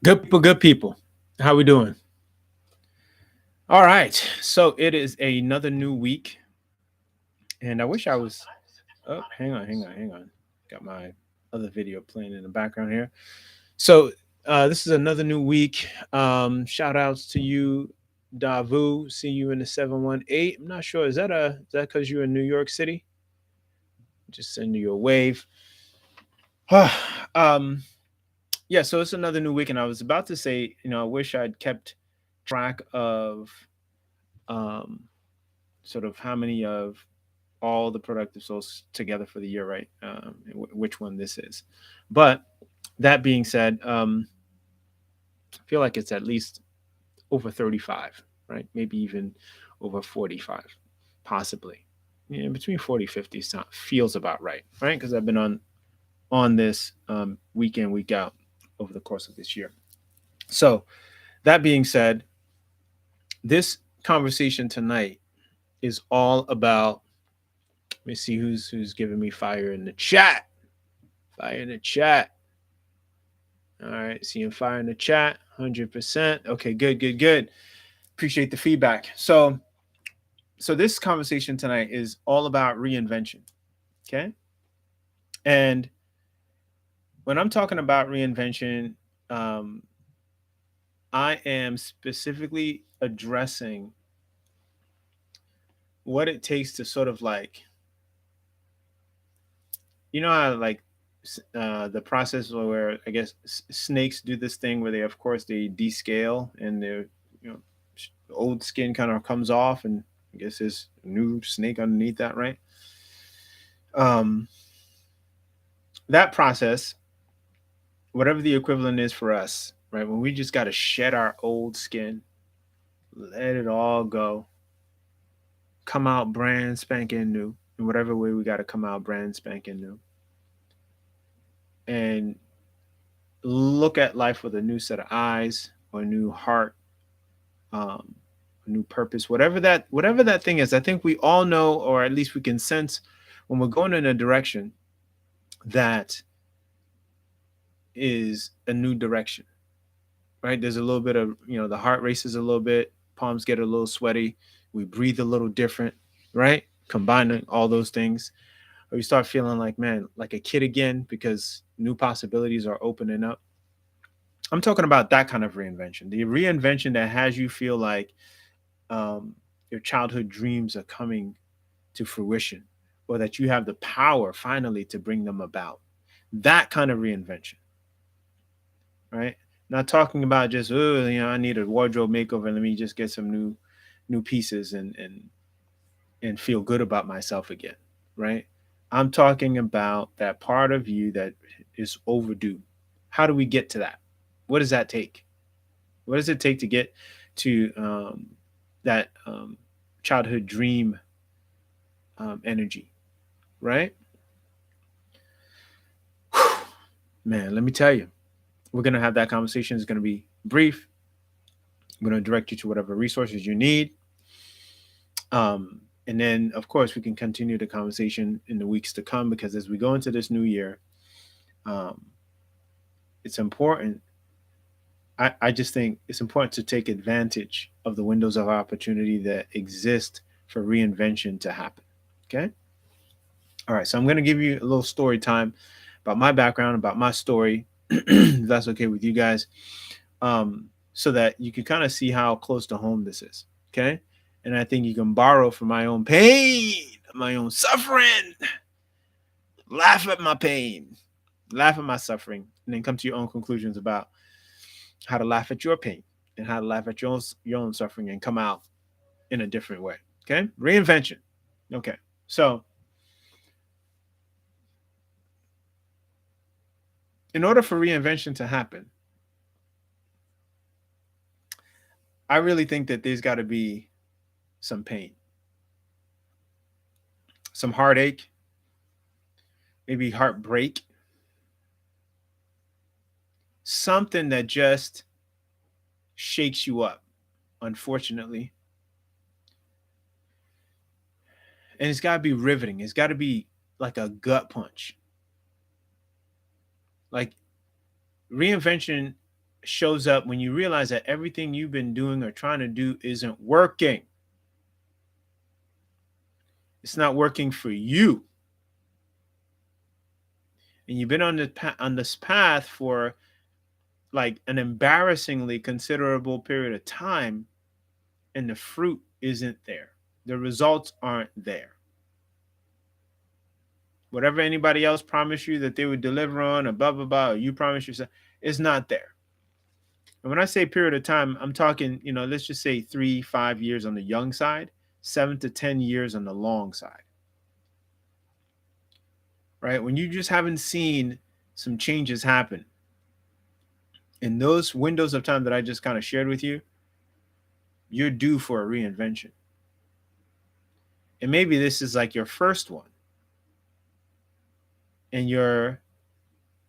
Good people. How we doing? All right. So it is another new week, and I wish I was. Oh, hang on. Got my other video playing in the background here. So this is another new week. Shout outs to you, Davu. See you in the 718. I'm not sure. Is that because you're in New York City? Just send you a wave. um, yeah. So it's another new week, and I was about to say, I wish I'd kept track of um sort of how many of all the productive souls together for the year, right? Which one this is. But that being said, I feel like it's at least over 35, right? Maybe even over 45, possibly. Yeah, between 40 50 feels about right? Because I've been on this week in, week out over the course of this year. So that being said, this conversation tonight is all about. Let me see who's giving me fire in the chat. Fire in the chat. All right, seeing fire in the chat. 100%. Okay, good. Appreciate the feedback. So this conversation tonight is all about reinvention. Okay, and when I'm talking about reinvention, um, I am specifically addressing what it takes to sort of like, how like the process where I guess snakes do this thing where they, of course, they descale and their you know old skin kind of comes off, and I guess there's a new snake underneath that, right? Um, that process, whatever the equivalent is for us, right? When we just got to shed our old skin, let it all go, come out brand spanking new in whatever way we got to come out brand spanking new, and look at life with a new set of eyes or a new heart, um, a new purpose, whatever that thing is. I think we all know, or at least we can sense when we're going in a direction that is a new direction, right? There's a little bit of, the heart races a little bit, palms get a little sweaty, we breathe a little different, right? Combining all those things, or you start feeling like, man, like a kid again because new possibilities are opening up. I'm talking about that kind of reinvention, the reinvention that has you feel like your childhood dreams are coming to fruition, or that you have the power finally to bring them about. That kind of reinvention, right? Not talking about just, oh, I need a wardrobe makeover. Let me just get some new pieces and feel good about myself again, right? I'm talking about that part of you that is overdue. How do we get to that? What does that take? What does it take to get to that childhood dream energy, right? Man, let me tell you, we're going to have that conversation. It's going to be brief. I'm going to direct you to whatever resources you need. And then, of course, we can continue the conversation in the weeks to come, because as we go into this new year, um, it's important. I just think it's important to take advantage of the windows of opportunity that exist for reinvention to happen. Okay. All right. So I'm going to give you a little story time about my background, about my story, if that's okay with you guys, so that you can kind of see how close to home this is. Okay. And I think you can borrow from my own pain, my own suffering, laugh at my pain, laugh at my suffering, and then come to your own conclusions about how to laugh at your pain and how to laugh at your own suffering and come out in a different way. Okay. Reinvention. Okay. So, in order for reinvention to happen, I really think that there's got to be some pain, some heartache, maybe heartbreak, something that just shakes you up, unfortunately. And it's got to be riveting. It's got to be like a gut punch. Like Reinvention shows up when you realize that everything you've been doing or trying to do isn't working. It's not working for you. And you've been on this path for like an embarrassingly considerable period of time, and the fruit isn't there. The results aren't there. Whatever anybody else promised you that they would deliver on, or blah blah blah, or you promise yourself, it's not there. And when I say period of time, I'm talking, let's just say 3, 5 years on the young side, 7 to 10 years on the long side. Right? When you just haven't seen some changes happen in those windows of time that I just kind of shared with you, you're due for a reinvention. And maybe this is like your first one in your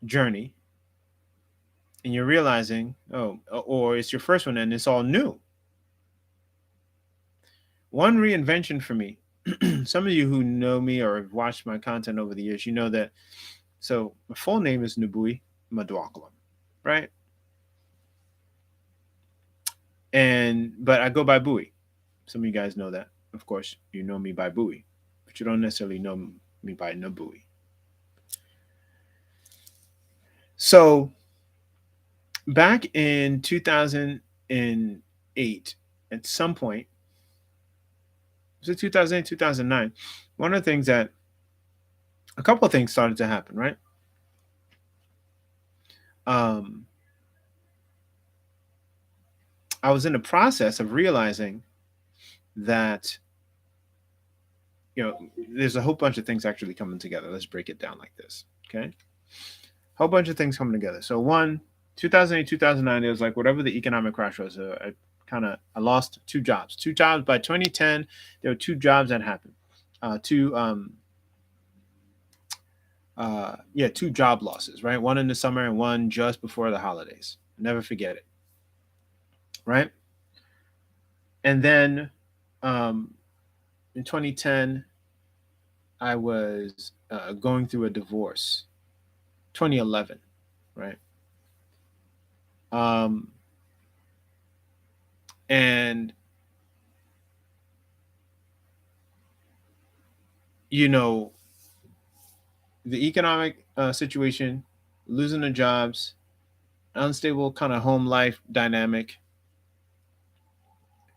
journey, and you're realizing, oh, or it's your first one and it's all new. One reinvention for me, some of you who know me or have watched my content over the years, you know that. So my full name is Nubui Madwakalam, right? But I go by Bowie. Some of you guys know that. Of course, you know me by Bowie, but you don't necessarily know me by Nubui. So back in 2008, at some point, was it 2008, 2009? One of the things that, a couple of things started to happen, right? I was in the process of realizing that, there's a whole bunch of things actually coming together. Let's break it down like this, okay? Whole bunch of things coming together. So one, 2008, 2009, it was like whatever the economic crash was. I lost two jobs. Two jobs by 2010. There were two jobs that happened. Two job losses, right? One in the summer and one just before the holidays. Never forget it, right? And then in 2010, I was going through a divorce. 2011, right? And the economic situation, losing the jobs, unstable kind of home life dynamic,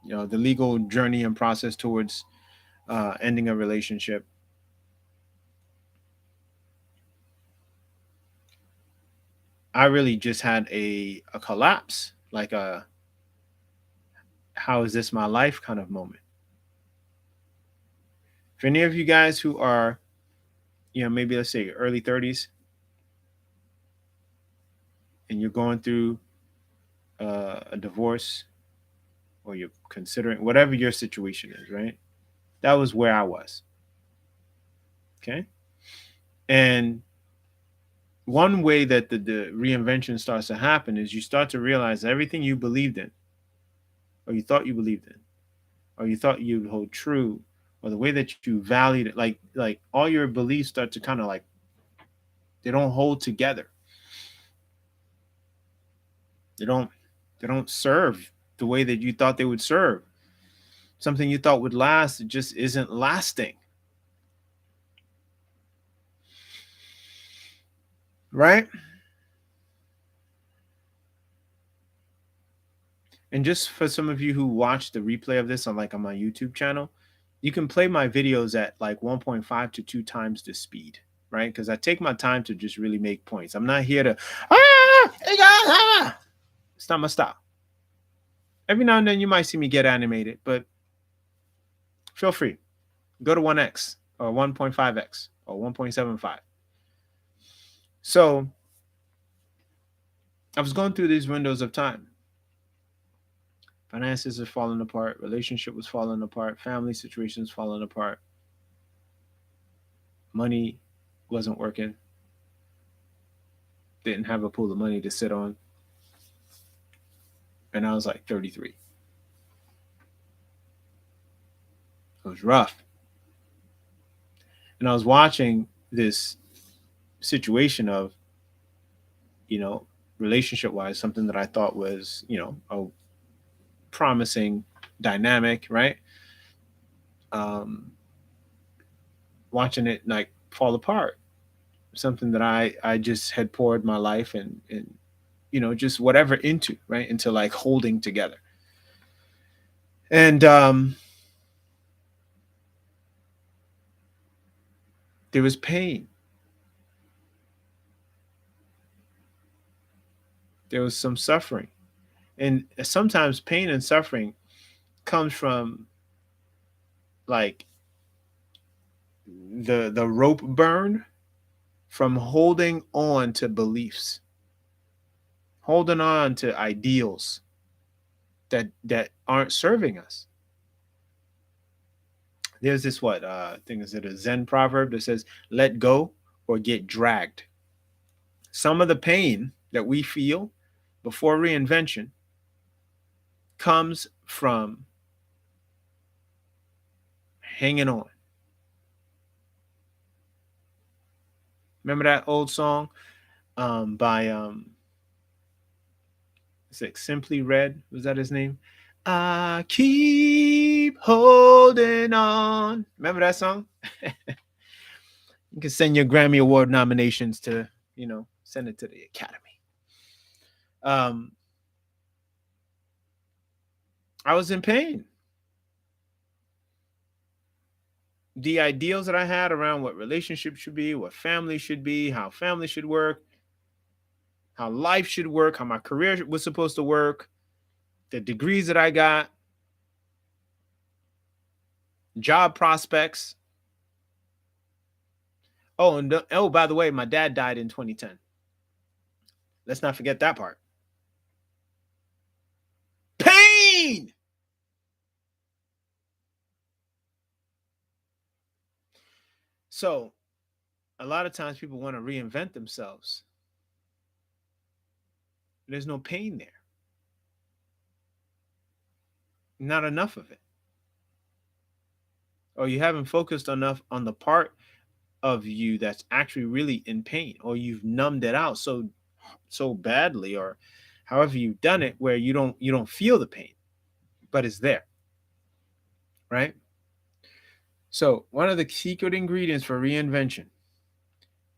the legal journey and process towards ending a relationship. I really just had a collapse, like a how is this my life kind of moment. For any of you guys who are, maybe let's say early 30s, and you're going through a divorce, or you're considering whatever your situation is, right? That was where I was. Okay. And one way that the reinvention starts to happen is you start to realize everything you believed in, or you thought you believed in, or you thought you would hold true, or the way that you valued it, like all your beliefs start to kind of like, they don't hold together. They don't serve the way that you thought they would serve. Something you thought would last, it just isn't lasting. Right? And just for some of you who watch the replay of this on my YouTube channel, you can play my videos at like 1.5 to 2 times the speed, right? Because I take my time to just really make points. I'm not here to, hey guys, it's not my style. Every now and then you might see me get animated, but feel free. Go to 1x or 1.5x or 1.75. So I was going through these windows of time. Finances are falling apart. Relationship was falling apart. Family situations falling apart. Money wasn't working. Didn't have a pool of money to sit on. And I was like 33. It was rough. And I was watching this situation of, relationship wise, something that I thought was, a promising dynamic, right? Um, Watching it like fall apart, something that I just had poured my life and just whatever into, right, into like holding together. And there was pain. There was some suffering. And sometimes pain and suffering comes from like the rope burn from holding on to beliefs, holding on to ideals that aren't serving us. There's this what thing is it a Zen proverb that says, "Let go or get dragged." Some of the pain that we feel before reinvention comes from hanging on. Remember that old song by is it Simply Red? Was that his name? I keep holding on. Remember that song? You can send your Grammy Award nominations to, send it to the Academy. Um, I was in pain. The ideals that I had around what relationships should be, what family should be, how family should work, how life should work, how my career was supposed to work, the degrees that I got, job prospects. Oh, and oh, by the way, my dad died in 2010. Let's not forget that part. Pain. So, a lot of times people want to reinvent themselves. There's no pain there. Not enough of it. Or you haven't focused enough on the part of you that's actually really in pain, or you've numbed it out so badly, or however you've done it where you don't feel the pain, but it's there, right? So one of the secret ingredients for reinvention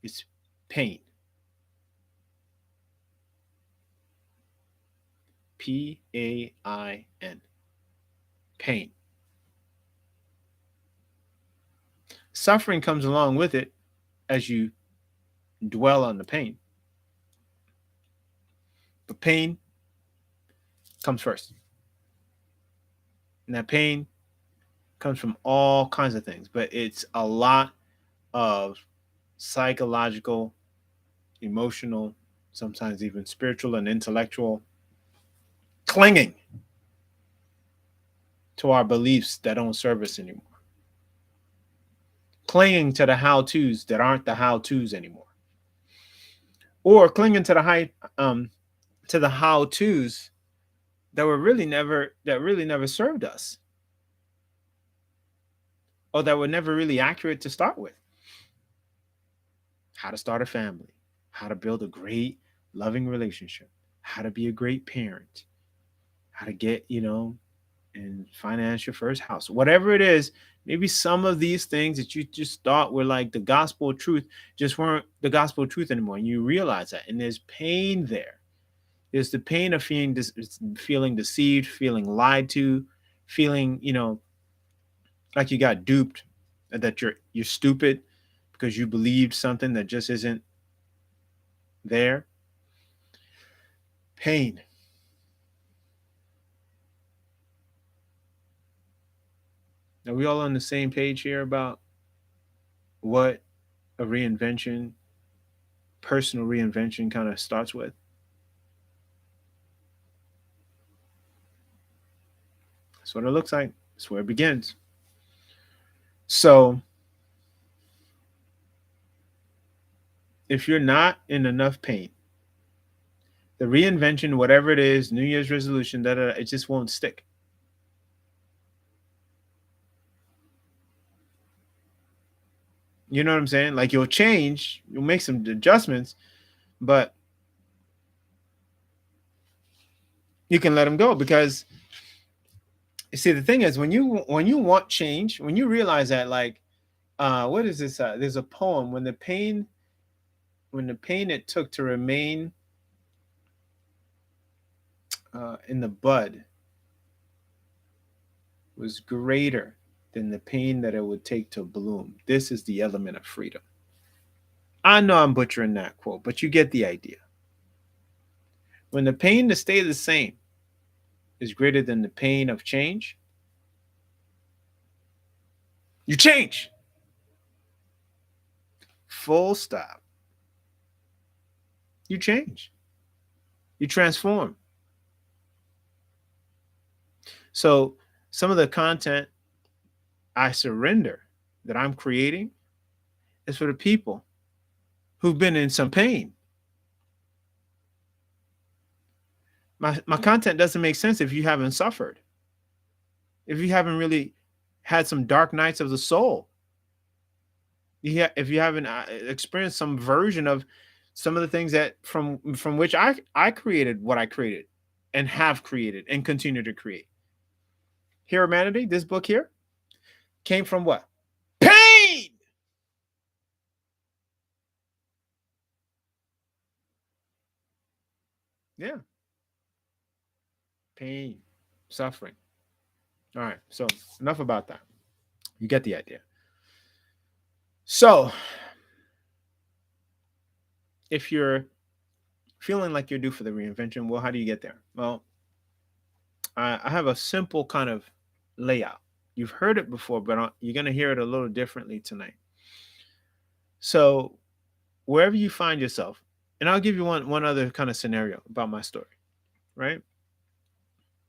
is pain. Pain. Pain. Suffering comes along with it as you dwell on the pain, but pain comes first, and that pain comes from all kinds of things, but it's a lot of psychological, emotional, sometimes even spiritual and intellectual clinging to our beliefs that don't serve us anymore, clinging to the how to's that aren't the how to's anymore, or clinging to the how to's that really never served us, or that were never really accurate to start with. How to start a family, how to build a great, loving relationship, how to be a great parent, how to get, and finance your first house, whatever it is. Maybe some of these things that you just thought were like the gospel truth just weren't the gospel truth anymore. And you realize that. And there's pain there. There's the pain of feeling deceived, feeling lied to, feeling, like you got duped, that you're stupid because you believed something that just isn't there. Pain. Are we all on the same page here about what a reinvention, personal reinvention, kind of starts with? That's what it looks like. That's where it begins. So if you're not in enough pain, the reinvention, whatever it is, New Year's resolution, it just won't stick. You know what I'm saying? Like you'll change, you'll make some adjustments, but You can let them go because you see the thing is when you want change, when you realize that like what is this? There's a poem when the pain it took to remain in the bud was greater than the pain that it would take to bloom. This is the element of freedom. I know I'm butchering that quote, but you get the idea. When the pain to stay the same is greater than the pain of change, you change. Full stop. You change. You transform. So some of the content I surrender that I'm creating is for the people who've been in some pain. My content doesn't make sense if you haven't suffered, if you haven't really had some dark nights of the soul, if you haven't experienced some version of some of the things that from which I created what I created and have created and continue to create. Humanity, this book here, came from what? Pain. Yeah, pain, suffering. All right, so enough about that. You get the idea. So, if you're feeling like you're due for the reinvention, well, how do you get there? Well, I have a simple kind of layout. You've heard it before, but you're going to hear it a little differently tonight. So, wherever you find yourself, and I'll give you one other kind of scenario about my story, right?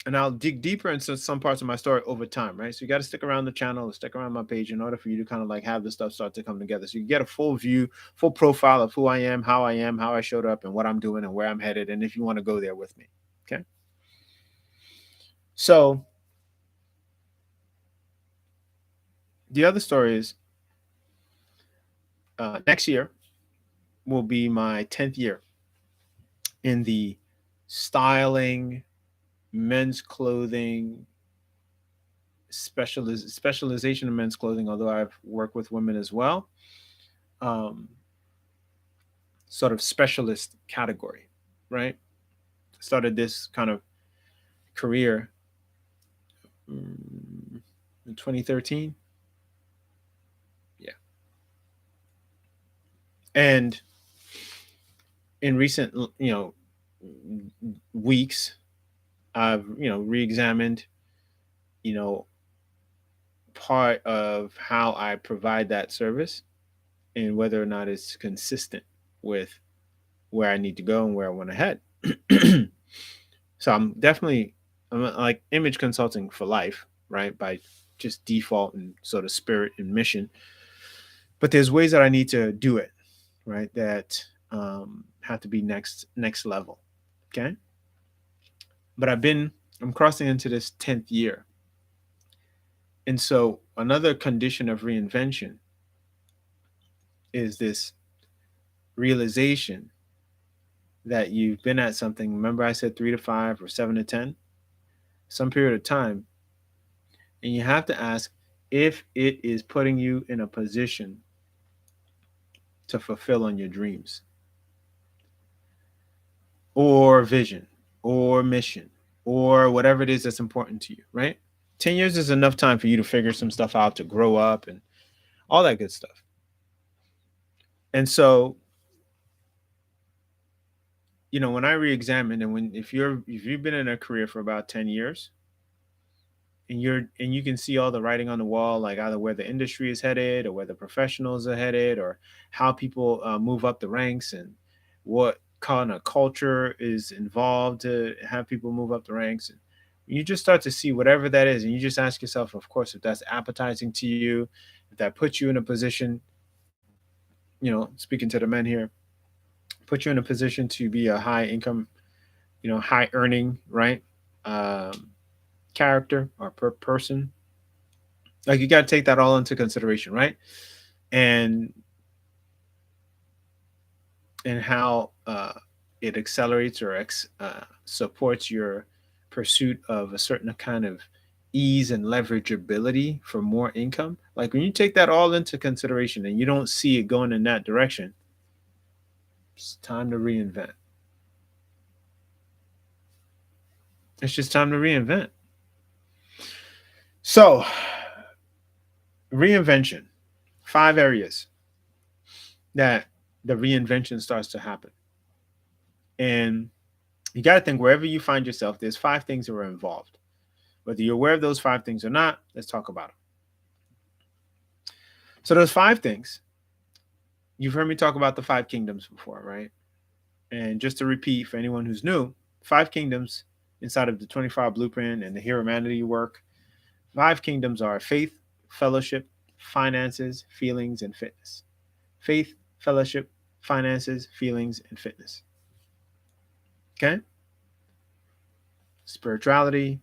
And I'll dig deeper into some parts of my story over time, right? So you got to stick around the channel, stick around my page in order for you to kind of like have the stuff start to come together. So you get a full view, full profile of who I am, how I showed up, and what I'm doing and where I'm headed. And if you want to go there with me, okay? So the other story is next year will be my 10th year in the styling, men's clothing, specialization in men's clothing, although I've worked with women as well. Um, Sort of specialist category, right? Started this kind of career in 2013. Yeah. And in recent, weeks, I've, re-examined, you know, part of how I provide that service and whether or not it's consistent with where I need to go and where I want to head. So I'm like image consulting for life, right? By just default and sort of spirit and mission. But there's ways that I need to do it, right? That have to be next level. Okay. But I'm crossing into this 10th year. And so another condition of reinvention is this realization that you've been at something. Remember, I said 3 to 5 or 7 to 10, some period of time. And you have to ask if it is putting you in a position to fulfill on your dreams or vision or mission or whatever it is that's important to you, right? 10 years is enough time for you to figure some stuff out, to grow up and all that good stuff. And so, when I re-examine and if you've been in a career for about 10 years and you can see all the writing on the wall, like either where the industry is headed or where the professionals are headed or how people move up the ranks and what kind of culture is involved to have people move up the ranks. And you just start to see whatever that is. And you just ask yourself, of course, if that's appetizing to you, if that puts you in a position, speaking to the men here, put you in a position to be a high income, high earning, right? Um, Character or per person. Like you got to take that all into consideration, right? And how it accelerates or supports your pursuit of a certain kind of ease and leverageability for more income, like when you take that all into consideration and you don't see it going in that direction, it's time to reinvent. It's just time to reinvent. So, reinvention, 5 areas that the reinvention starts to happen. And you got to think wherever you find yourself, there's 5 things that are involved. Whether you're aware of those 5 things or not, let's talk about them. So, those 5 things, you've heard me talk about the 5 kingdoms before, right? And just to repeat for anyone who's new, 5 kingdoms inside of the 25 blueprint and the Hero Humanity work, 5 kingdoms are faith, fellowship, finances, feelings, and fitness. Faith, fellowship, finances, feelings, and fitness. Okay? Spirituality,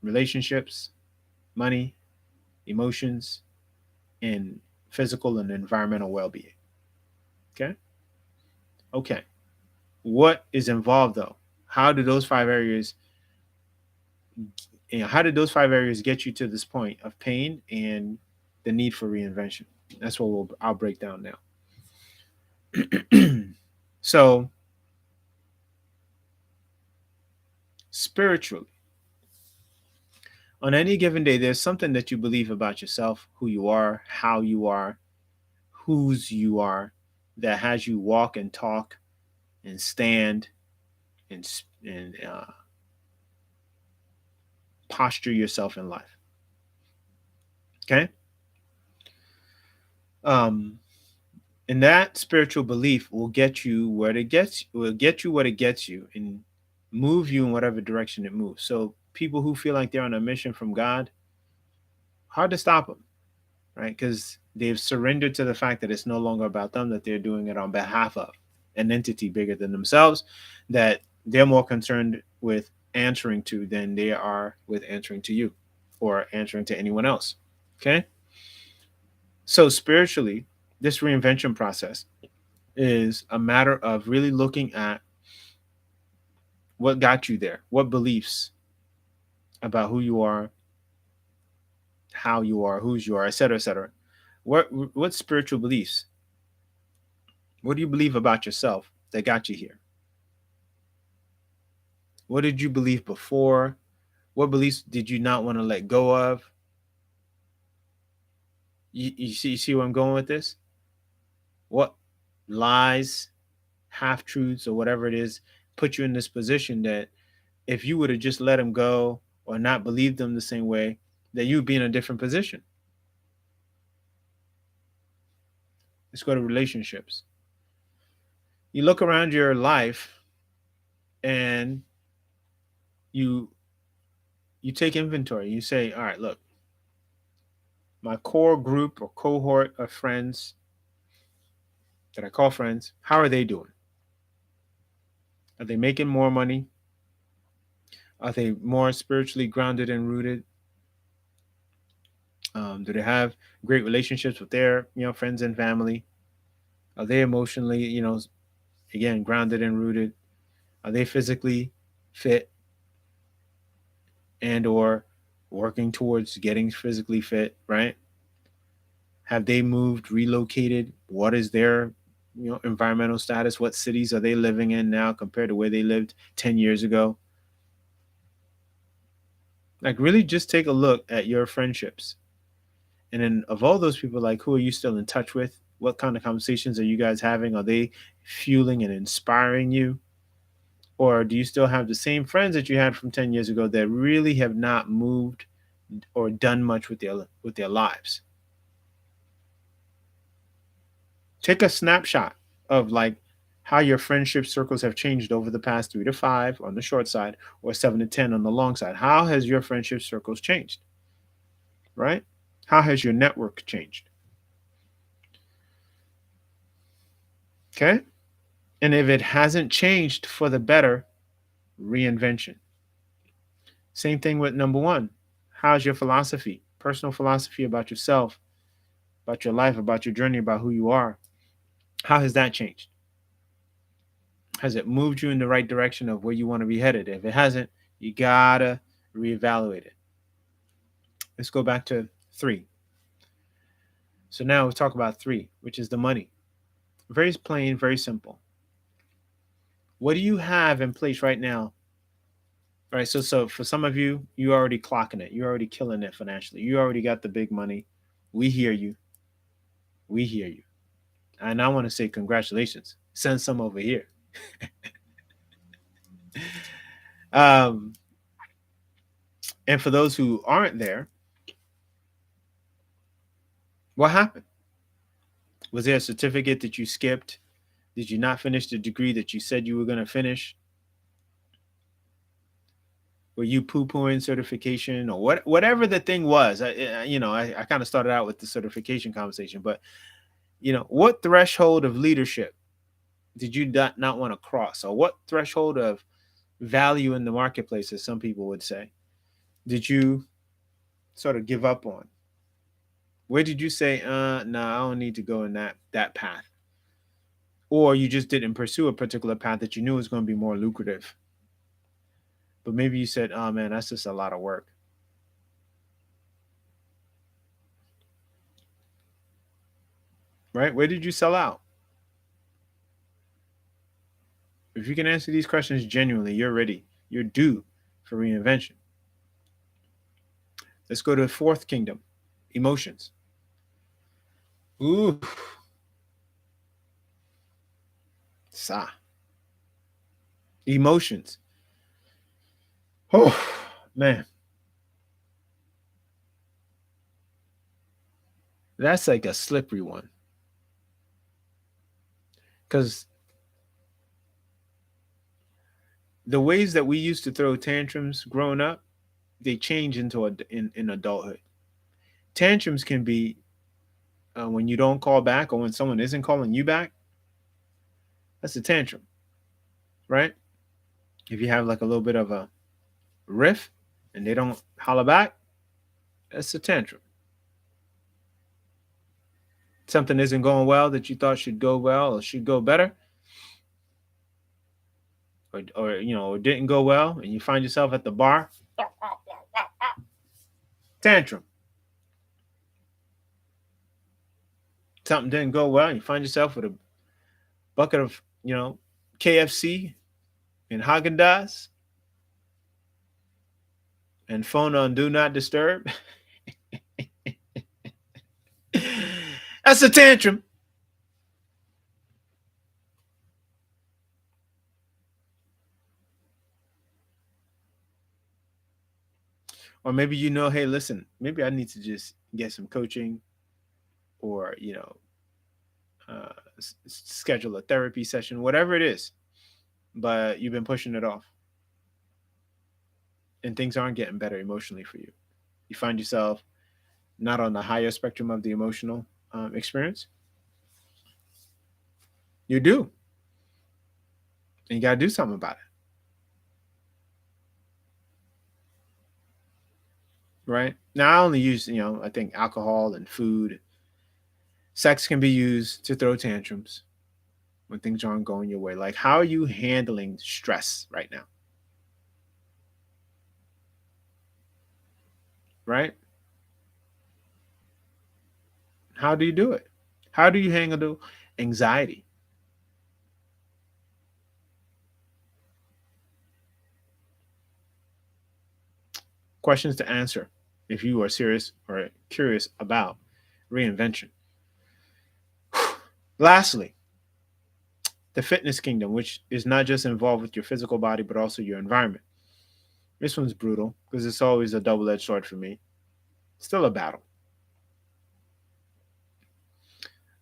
relationships, money, emotions, and physical and environmental well being. Okay? Okay. What is involved though? How do those 5 areas, how did those 5 areas get you to this point of pain and the need for reinvention? That's what I'll break down now. So, spiritually, on any given day, there's something that you believe about yourself, who you are, how you are, whose you are, that has you walk and talk and stand and posture yourself in life. Okay. Um, and that spiritual belief will get you where it gets, will get you what it gets you, and move you in whatever direction it moves. So people who feel like they're on a mission from God, hard to stop them, right? Because they've surrendered to the fact that it's no longer about them, that they're doing it on behalf of an entity bigger than themselves, that they're more concerned with answering to than they are with answering to you or answering to anyone else. Okay. So spiritually, this reinvention process is a matter of really looking at what got you there, what beliefs about who you are, how you are, whose you are, etc., etc. What spiritual beliefs? What do you believe about yourself that got you here? What did you believe before? What beliefs did you not want to let go of? You see where I'm going with this? What lies, half truths, or whatever it is put you in this position that if you would have just let them go or not believed them the same way, that you'd be in a different position. Let's go to relationships. You look around your life and you you take inventory. You say, all right, look, my core group or cohort of friends that I call friends, how are they doing? Are they making more money? Are they more spiritually grounded and rooted? Do they have great relationships with their friends and family? Are they emotionally again grounded and rooted? Are they physically fit and or working towards getting physically fit? Right? Have they moved, relocated? What is their environmental status? What cities are they living in now compared to where they lived 10 years ago? Like really just take a look at your friendships. And then of all those people, like who are you still in touch with? What kind of conversations are you guys having? Are they fueling and inspiring you? Or do you still have the same friends that you had from 10 years ago that really have not moved or done much with their lives? Take a snapshot of like how your friendship circles have changed over the past 3 to 5 on the short side or 7 to 10 on the long side. How has your friendship circles changed? Right? How has your network changed? Okay. And if it hasn't changed for the better, reinvention. Same thing with number one. How's your philosophy, personal philosophy about yourself, about your life, about your journey, about who you are? How has that changed? Has it moved you in the right direction of where you want to be headed? If it hasn't, You gotta reevaluate it. Let's go back to three. So now we'll talk about three, which is the money. Very plain, very simple. What do you have in place right now? Right. So for some of you, you already clocking it. You're already killing it financially. You already got the big money. We hear you. We hear you. And I want to say congratulations. Send some over here. Um, and for those who aren't there, what happened? Was there a certificate that you skipped? Did you not finish the degree that you said you were going to finish? Were you poo-pooing certification or whatever the thing was? I kind of started out with the certification conversation, but what threshold of leadership did you not want to cross, or what threshold of value in the marketplace, as some people would say, did you sort of give up on? Where did you say, no, I don't need to go in that path? Or you just didn't pursue a particular path that you knew was going to be more lucrative. But maybe you said, oh man, that's just a lot of work. Right? Where did you sell out? If you can answer these questions genuinely, you're ready. You're due for reinvention. Let's go to the fourth kingdom, emotions. Ooh, sa. Emotions. Oh, man. That's like a slippery one. Because the ways that we used to throw tantrums growing up, they change in adulthood. Tantrums can be when you don't call back or when someone isn't calling you back. That's a tantrum, right? If you have like a little bit of a riff and they don't holler back, that's a tantrum. Something isn't going well that you thought should go well or should go better, or didn't go well, and you find yourself at the bar, tantrum. Something didn't go well, and you find yourself with a bucket of KFC and Haagen Dazs and phone on do not disturb. That's a tantrum. Or maybe hey, listen, maybe I need to just get some coaching, or schedule a therapy session, whatever it is. But you've been pushing it off, and things aren't getting better emotionally for you. You find yourself not on the higher spectrum of the emotional experience. You do, and you got to do something about it, right? Now, I only use, I think alcohol and food. Sex can be used to throw tantrums when things aren't going your way. Like, how are you handling stress right now? Right? How do you do it? How do you handle anxiety? Questions to answer if you are serious or curious about reinvention. Lastly, the fitness kingdom, which is not just involved with your physical body, but also your environment. This one's brutal because it's always a double edged sword for me. Still a battle.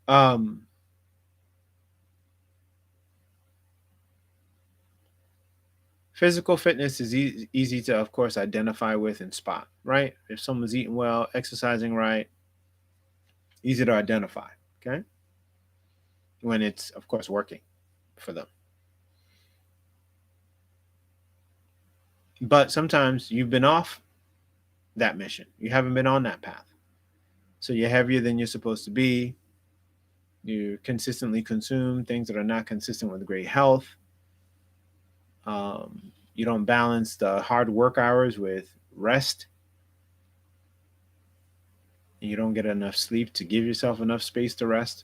Um, Physical fitness is easy to, of course, identify with and spot, right? If someone's eating well, exercising right, easy to identify, okay? When it's, of course, working for them. But sometimes you've been off that mission, you haven't been on that path. So you're heavier than you're supposed to be. You consistently consume things that are not consistent with great health. You don't balance the hard work hours with rest. You don't get enough sleep to give yourself enough space to rest,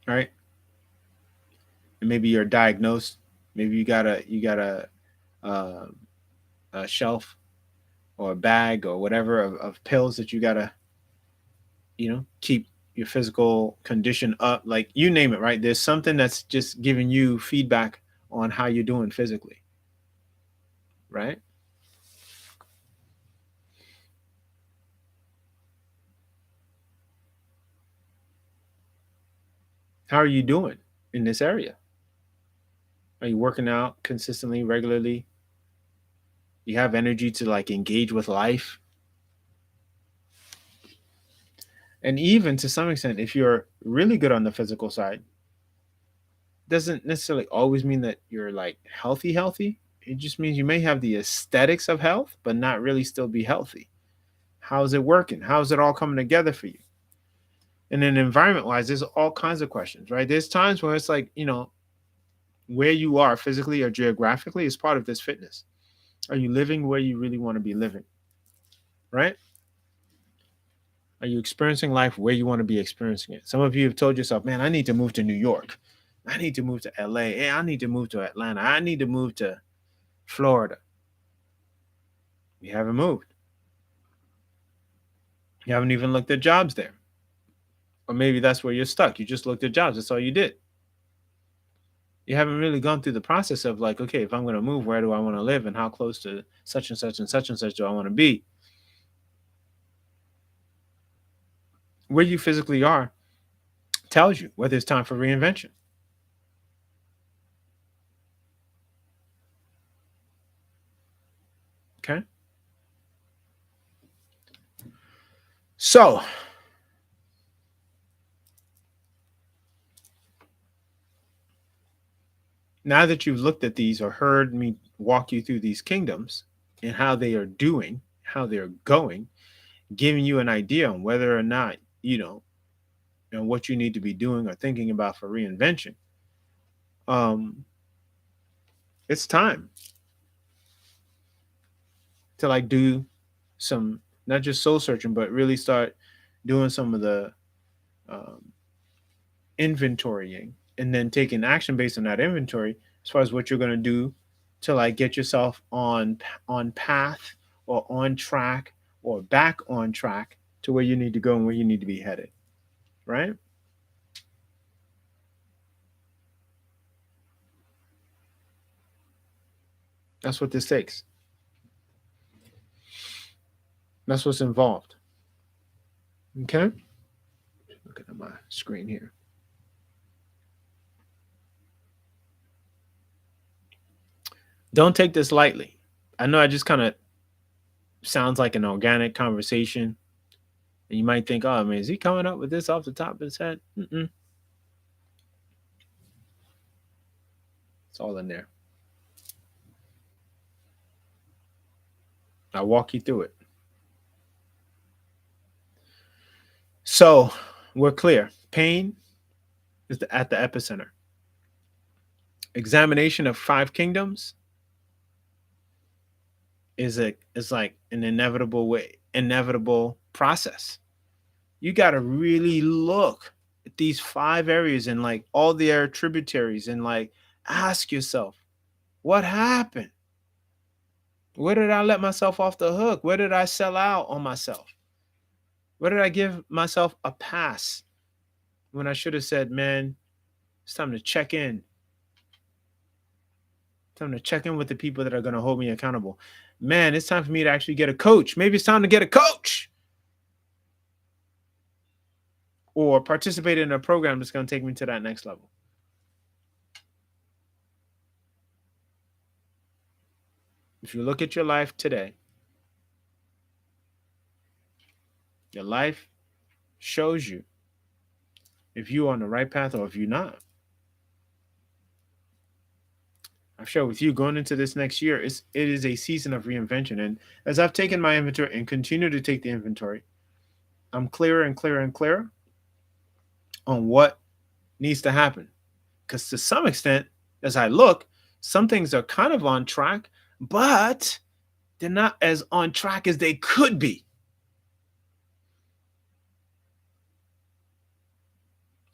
right? And maybe you're diagnosed. Maybe uh, a shelf or a bag or whatever of pills that you gotta, keep your physical condition up. Like you name it, right? There's something that's just giving you feedback on how you're doing physically, right? How are you doing in this area? Are you working out consistently, regularly? You have energy to like engage with life? And even to some extent, if you're really good on the physical side, doesn't necessarily always mean that you're like healthy. It just means you may have the aesthetics of health, but not really still be healthy. How's it working? How's it all coming together for you? And then environment wise, there's all kinds of questions, right? There's times where it's like, where you are physically or geographically is part of this fitness. Are you living where you really want to be living, right? Are you experiencing life where you want to be experiencing it? Some of you have told yourself, man, I need to move to New York. I need to move to LA. Hey, I need to move to Atlanta. I need to move to Florida. You haven't moved. You haven't even looked at jobs there. Or maybe that's where you're stuck. You just looked at jobs. That's all you did. You haven't really gone through the process of like, okay, if I'm going to move, where do I want to live and how close to such and such and such and such do I want to be? Where you physically are tells you whether it's time for reinvention. Okay. So now that you've looked at these or heard me walk you through these kingdoms and how they are doing, how they're going, giving you an idea on whether or not, and what you need to be doing or thinking about for reinvention, um, it's time to like do some not just soul searching, but really start doing some of the um, inventorying and then taking action based on that inventory as far as what you're going to do to like get yourself on path or on track or back on track to where you need to go and where you need to be headed, right? That's what this takes. That's what's involved. Okay, looking at my screen here. Don't take this lightly. I know I just kind of sounds like an organic conversation, and you might think, oh man, is he coming up with this off the top of his head? Mm-mm. It's all in there. I'll walk you through it. So we're clear. Pain is at the epicenter. Examination of five kingdoms is like an inevitable process. You got to really look at these five areas and like all their tributaries and like ask yourself, what happened? Where did I let myself off the hook? Where did I sell out on myself? Where did I give myself a pass when I should have said, man, it's time to check in. Time to check in with the people that are going to hold me accountable. Man, it's time for me to actually get a coach. Maybe it's time to get a coach or participate in a program that's going to take me to that next level. If you look at your life today, your life shows you if you're on the right path or if you're not. I've shared with you going into this next year, it is a season of reinvention. And as I've taken my inventory and continue to take the inventory, I'm clearer and clearer and clearer on what needs to happen. Because to some extent, as I look, Some things are kind of on track, but they're not as on track as they could be.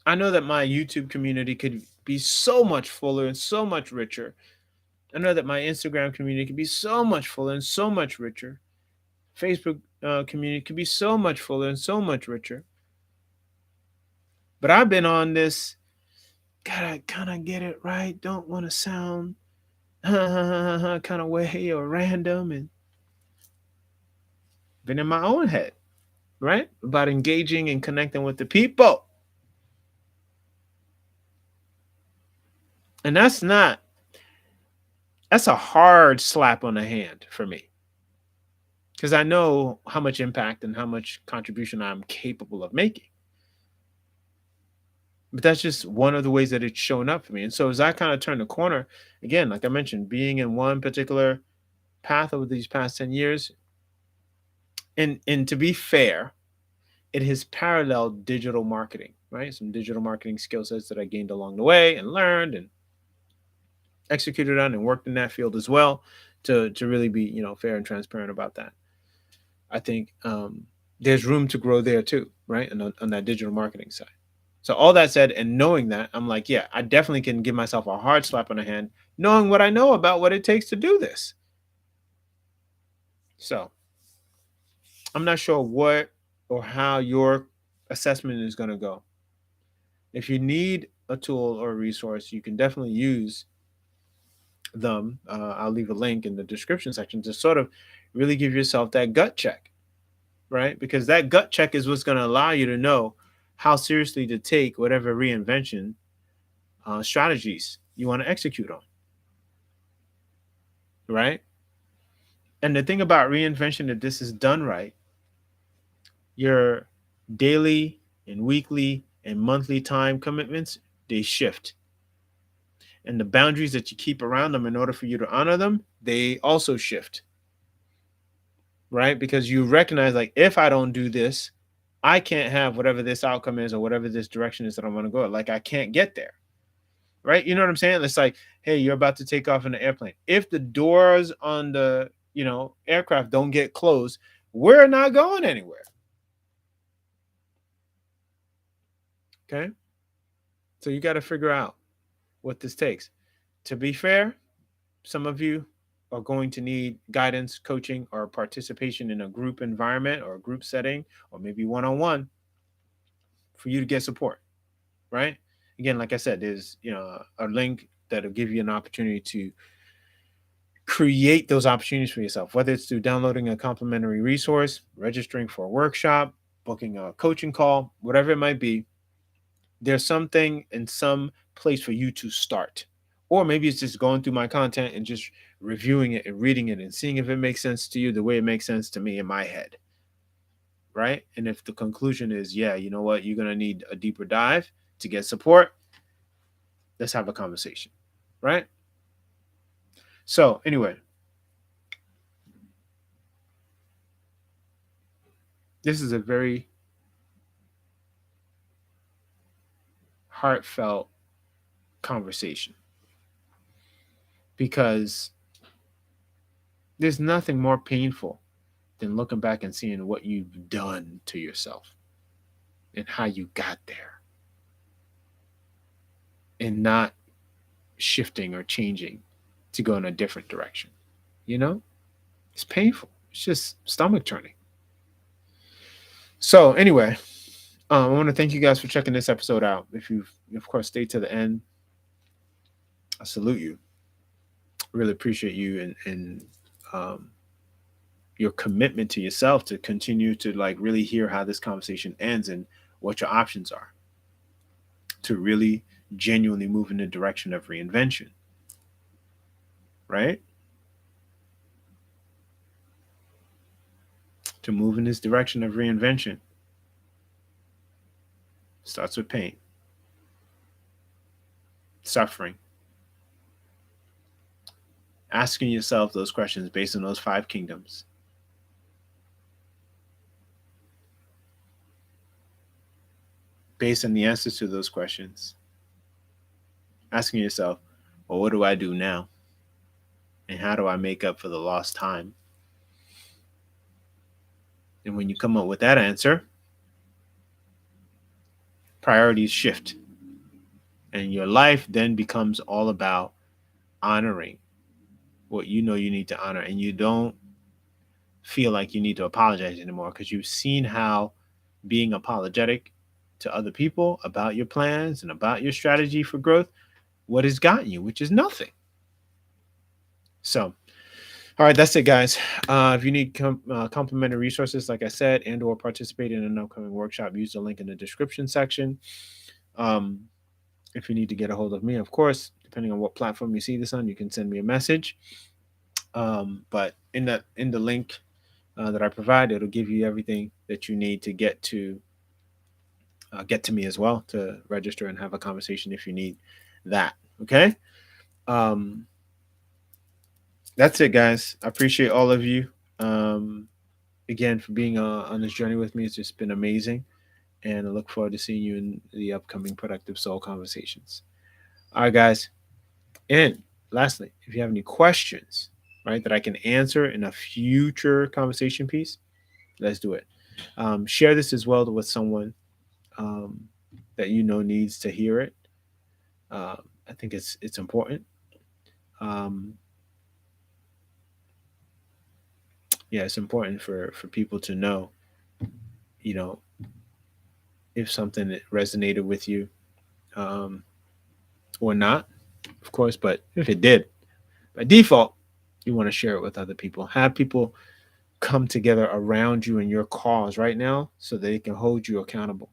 I know that my YouTube community could be so much fuller and so much richer. I know that my Instagram community could be so much fuller and so much richer. Facebook community could be so much fuller and so much richer. But I've been on this, gotta kind of get it right, don't want to sound kind of way or random, and been in my own head, right? About engaging and connecting with the people. And that's a hard slap on the hand for me because I know how much impact and how much contribution I'm capable of making. But that's just one of the ways that it's shown up for me. And so as I kind of turn the corner, again, like I mentioned, being in one particular path over these past 10 years, and to be fair, it has paralleled digital marketing, right? Some digital marketing skill sets that I gained along the way and learned and executed on and worked in that field as well to really be, fair and transparent about that. I think there's room to grow there too, right? On that digital marketing side. So all that said, and knowing that, I'm like, yeah, I definitely can give myself a hard slap on the hand, knowing what I know about what it takes to do this. So I'm not sure what or how your assessment is going to go. If you need a tool or a resource, you can definitely use them. I'll leave a link in the description section to sort of really give yourself that gut check, right? Because that gut check is what's going to allow you to know how seriously to take whatever reinvention strategies you want to execute on, right? And the thing about reinvention, if this is done right, your daily and weekly and monthly time commitments, they shift. And the boundaries that you keep around them in order for you to honor them, they also shift, right? Because you recognize, like, if I don't do this, I can't have whatever this outcome is or whatever this direction is that I want to go. Like, I can't get there, right? You know what I'm saying? It's like, hey, you're about to take off in an airplane. If the doors on the, aircraft don't get closed, we're not going anywhere. Okay. So you got to figure out what this takes. To be fair, some of you are going to need guidance, coaching, or participation in a group environment or a group setting, or maybe one on one for you to get support, right? Again, like I said, there's a link that'll give you an opportunity to create those opportunities for yourself, whether it's through downloading a complimentary resource, registering for a workshop, booking a coaching call, whatever it might be. There's something in some place for you to start. Or maybe it's just going through my content and just reviewing it and reading it and seeing if it makes sense to you the way it makes sense to me in my head. Right. And if the conclusion is, yeah, you know what, you're going to need a deeper dive to get support, let's have a conversation. Right. So, anyway, this is a very heartfelt conversation because there's nothing more painful than looking back and seeing what you've done to yourself and how you got there and not shifting or changing to go in a different direction. You know, it's painful. It's just stomach turning. So, anyway, I want to thank you guys for checking this episode out. If you've, of course, stayed to the end, I salute you. Really appreciate you and um, your commitment to yourself to continue to like really hear how this conversation ends and what your options are to really genuinely move in the direction of reinvention, right? To move in this direction of reinvention starts with pain, suffering, asking yourself those questions based on those five kingdoms. Based on the answers to those questions, asking yourself, well, what do I do now? And how do I make up for the lost time? And when you come up with that answer, priorities shift. And your life then becomes all about honoring what you know you need to honor. And you don't feel like you need to apologize anymore because you've seen how being apologetic to other people about your plans and about your strategy for growth, what has gotten you, which is nothing. So, all right, that's it, guys. If you need complimentary resources, like I said, and/or participate in an upcoming workshop, use the link in the description section. Um, if you need to get a hold of me, of course, depending on what platform you see this on, you can send me a message. But in the link that I provide, it'll give you everything that you need to get to me as well to register and have a conversation if you need that. Okay. Um, that's it, guys. I appreciate all of you. Um, Again for being on this journey with me. It's just been amazing, and I look forward to seeing you in the upcoming Productive Soul conversations. All right, guys. And lastly, if you have any questions, right, that I can answer in a future conversation piece, let's do it. Share this as well with someone um, that you know needs to hear it. I think it's important. Um, yeah, it's important for people to know, you know, if something that resonated with you um, or not, of course. But if it did, by default, you want to share it with other people. Have people come together around you and your cause right now so they can hold you accountable,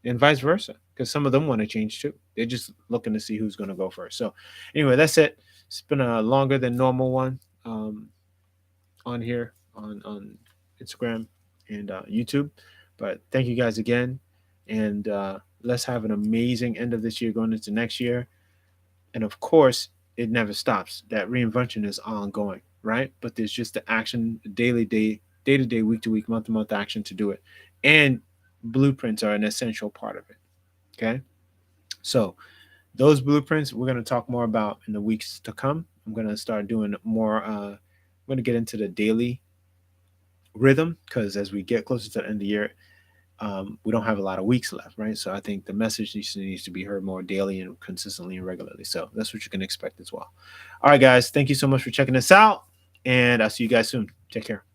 and vice versa, because some of them want to change too. They're just looking to see who's going to go first. So, anyway, that's it. It's been a longer than normal one on here on Instagram and YouTube. But thank you guys again, and let's have an amazing end of this year going into next year. And of course, it never stops. That reinvention is ongoing, right? But there's just the action, daily, day to day, week to week, month to month action to do it. And blueprints are an essential part of it. Okay. So those blueprints we're going to talk more about in the weeks to come. I'm going to start doing more. I'm going to get into the daily rhythm because as we get closer to the end of the year, we don't have a lot of weeks left, right? So I think the message needs to be heard more daily and consistently and regularly. So that's what you can expect as well. All right, guys. Thank you so much for checking us out. And I'll see you guys soon. Take care.